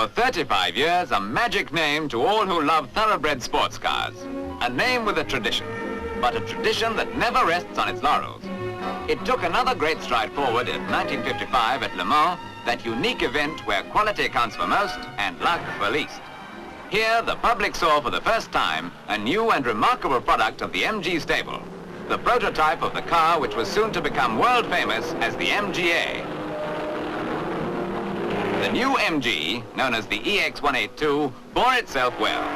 For 35 years, a magic name to all who love thoroughbred sports cars. A name with a tradition, but a tradition that never rests on its laurels. It took another great stride forward in 1955 at Le Mans, that unique event where quality counts for most and luck for least. Here, the public saw for the first time a new and remarkable product of the M.G. stable, the prototype of the car which was soon to become world famous as the M.G.A. The new M.G., known as the EX182, bore itself well.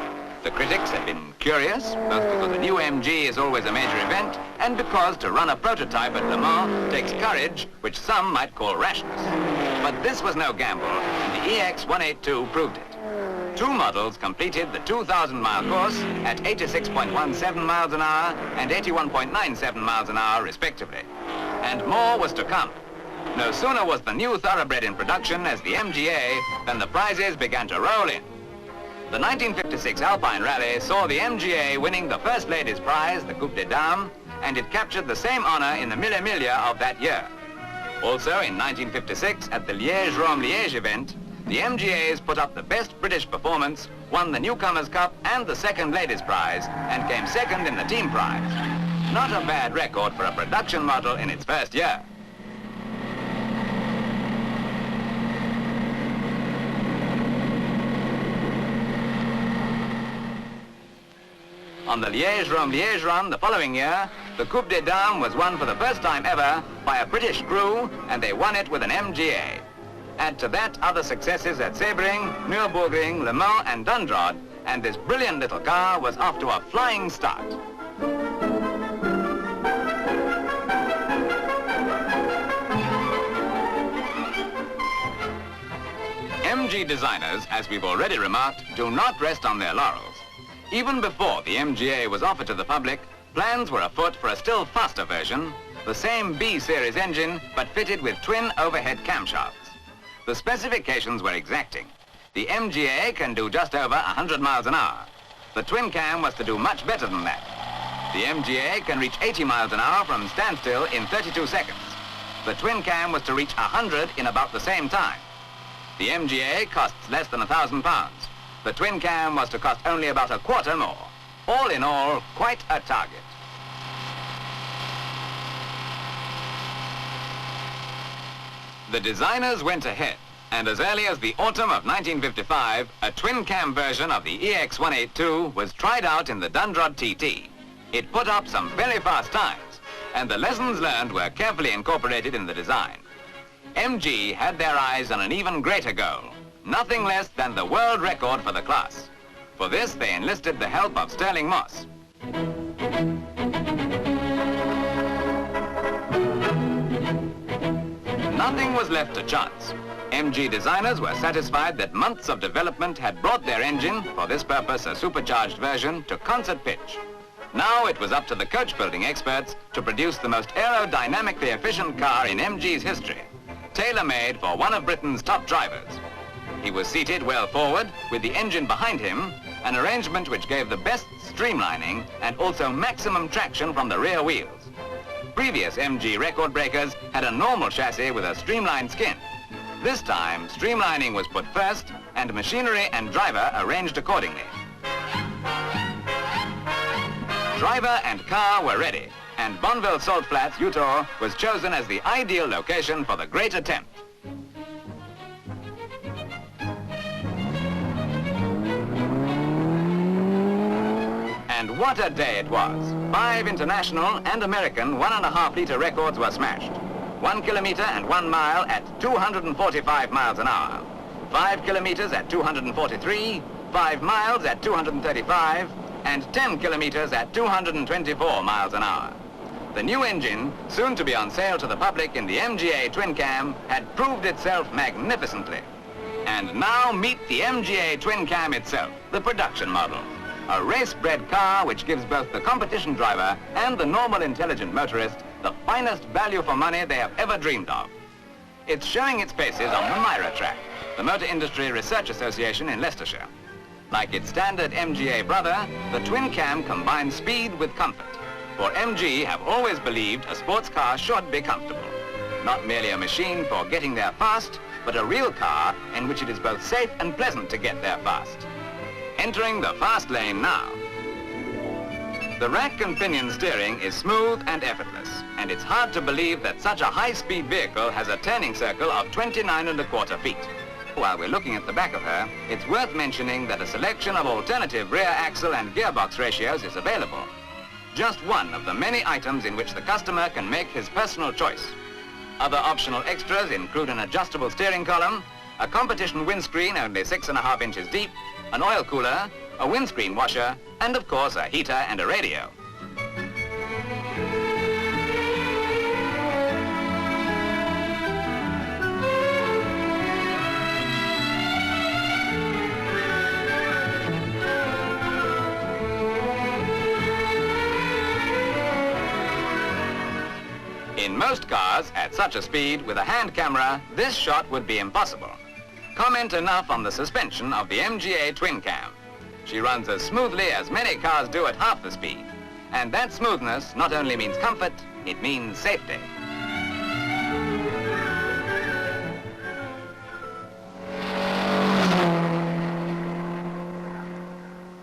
The critics have been curious, both because the new M.G. is always a major event, and because to run a prototype at Le Mans takes courage, which some might call rashness. But this was no gamble, and the EX182 proved it. Two models completed the 2,000-mile course at 86.17 miles an hour and 81.97 miles an hour, respectively. And more was to come. No sooner was the new thoroughbred in production as the M.G.A. than the prizes began to roll in. The 1956 Alpine Rally saw the M.G.A. winning the first ladies' prize, the Coupe des Dames, and it captured the same honor in the Mille of that year. Also in 1956, at the Liege-Rome-Liege event, the M.G.A.s put up the best British performance, won the Newcomers' Cup and the second ladies' prize, and came second in the team prize. Not a bad record for a production model in its first year. On the Liege-Rome-Liege run the following year, the Coupe des Dames was won for the first time ever by a British crew, and they won it with an M.G.A. Add to that other successes at Sebring, Nürburgring, Le Mans and Dunlop, and this brilliant little car was off to a flying start. M.G. designers, as we've already remarked, do not rest on their laurels. Even before the M.G.A. was offered to the public, plans were afoot for a still faster version, the same B-series engine, but fitted with twin overhead camshafts. The specifications were exacting. The M.G.A. can do just over 100 miles an hour. The twin cam was to do much better than that. The M.G.A. can reach 80 miles an hour from standstill in 32 seconds. The twin cam was to reach 100 in about the same time. The M.G.A. costs less than £1,000. The twin cam was to cost only about a quarter more. All in all, quite a target. The designers went ahead, and as early as the autumn of 1955, a twin cam version of the EX182 was tried out in the Dunlop TT. It put up some very fast times, and the lessons learned were carefully incorporated in the design. M.G. had their eyes on an even greater goal. Nothing less than the world record for the class. For this, they enlisted the help of Stirling Moss. Nothing was left to chance. M.G. designers were satisfied that months of development had brought their engine, for this purpose a supercharged version, to concert pitch. Now it was up to the coach-building experts to produce the most aerodynamically efficient car in M.G.'s history, tailor-made for one of Britain's top drivers. He was seated well forward, with the engine behind him, an arrangement which gave the best streamlining and also maximum traction from the rear wheels. Previous M.G. record breakers had a normal chassis with a streamlined skin. This time, streamlining was put first, and machinery and driver arranged accordingly. Driver and car were ready, and Bonneville Salt Flats, Utah, was chosen as the ideal location for the great attempt. And what a day it was. 5 international and American 1.5-liter records were smashed. 1 kilometer and 1 mile at 245 miles an hour. 5 kilometers at 243, 5 miles at 235, and 10 kilometers at 224 miles an hour. The new engine, soon to be on sale to the public in the M.G.A. twin cam, had proved itself magnificently. And now meet the M.G.A. twin cam itself, the production model. A race-bred car which gives both the competition driver and the normal intelligent motorist the finest value for money they have ever dreamed of. It's showing its paces on the M.I.R.A. track, the Motor Industry Research Association in Leicestershire. Like its standard M.G.A. brother, the twin cam combines speed with comfort. For M.G. have always believed a sports car should be comfortable. Not merely a machine for getting there fast, but a real car in which it is both safe and pleasant to get there fast. Entering the fast lane now. The rack and pinion steering is smooth and effortless, and it's hard to believe that such a high-speed vehicle has a turning circle of 29¼ feet. While we're looking at the back of her, it's worth mentioning that a selection of alternative rear axle and gearbox ratios is available. Just one of the many items in which the customer can make his personal choice. Other optional extras include an adjustable steering column, a competition windscreen only 6½ inches deep, an oil cooler, a windscreen washer, and of course a heater and a radio. In most cars, at such a speed, with a hand camera, this shot would be impossible. Comment enough on the suspension of the M.G.A. twin cam. She runs as smoothly as many cars do at half the speed. And that smoothness not only means comfort, it means safety.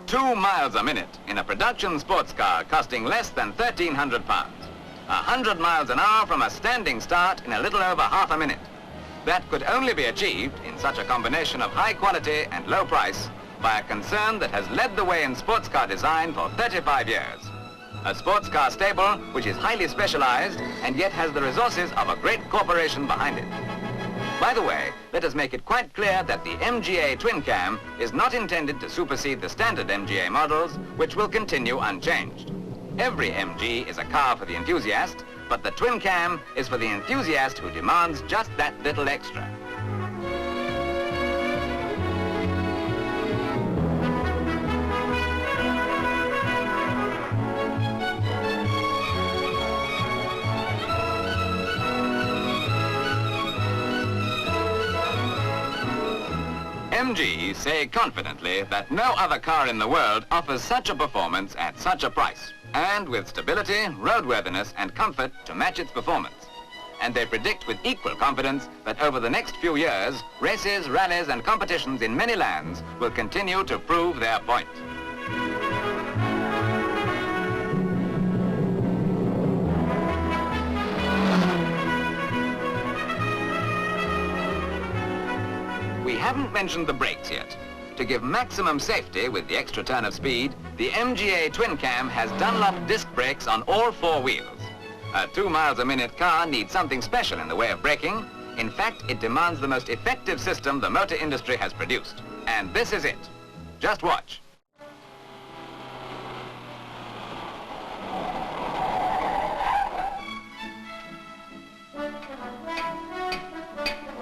"2 miles a minute in a production sports car costing less than £1,300. 100 miles an hour from a standing start in a little over half a minute. That could only be achieved in such a combination of high quality and low price by a concern that has led the way in sports car design for 35 years. A sports car stable which is highly specialized and yet has the resources of a great corporation behind it. By the way, let us make it quite clear that the M.G.A. twin cam is not intended to supersede the standard M.G.A. models, which will continue unchanged. Every M.G. is a car for the enthusiast, but the twin cam is for the enthusiast who demands just that little extra. M.G. say confidently that no other car in the world offers such a performance at such a price, and with stability, roadworthiness and comfort to match its performance. And they predict with equal confidence that over the next few years, races, rallies and competitions in many lands will continue to prove their point. We haven't mentioned the brakes yet. To give maximum safety with the extra turn of speed, the M.G.A. twin cam has Dunlop disc brakes on all 4 wheels. A 2 miles a minute car needs something special in the way of braking. In fact, it demands the most effective system the motor industry has produced. And this is it. Just watch.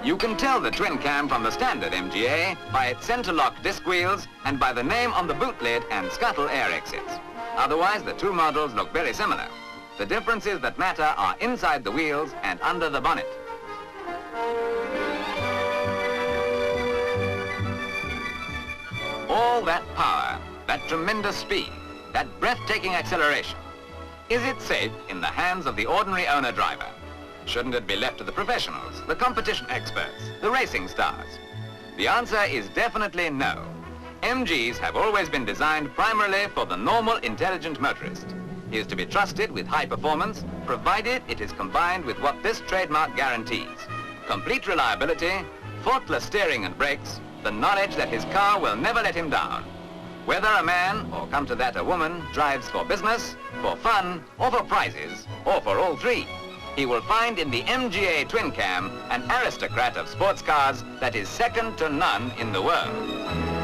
You can tell the twin cam from the standard M.G.A. by its center-lock disc wheels and by the name on the boot lid and scuttle air exits. Otherwise, the two models look very similar. The differences that matter are inside the wheels and under the bonnet. All that power, that tremendous speed, that breathtaking acceleration. Is it safe in the hands of the ordinary owner-driver? Shouldn't it be left to the professionals, the competition experts, the racing stars? The answer is definitely no. MGs have always been designed primarily for the normal, intelligent motorist. He is to be trusted with high performance, provided it is combined with what this trademark guarantees: complete reliability, faultless steering and brakes, the knowledge that his car will never let him down. Whether a man, or come to that a woman, drives for business, for fun, or for prizes, or for all three, he will find in the M.G.A. twin cam an aristocrat of sports cars that is second to none in the world.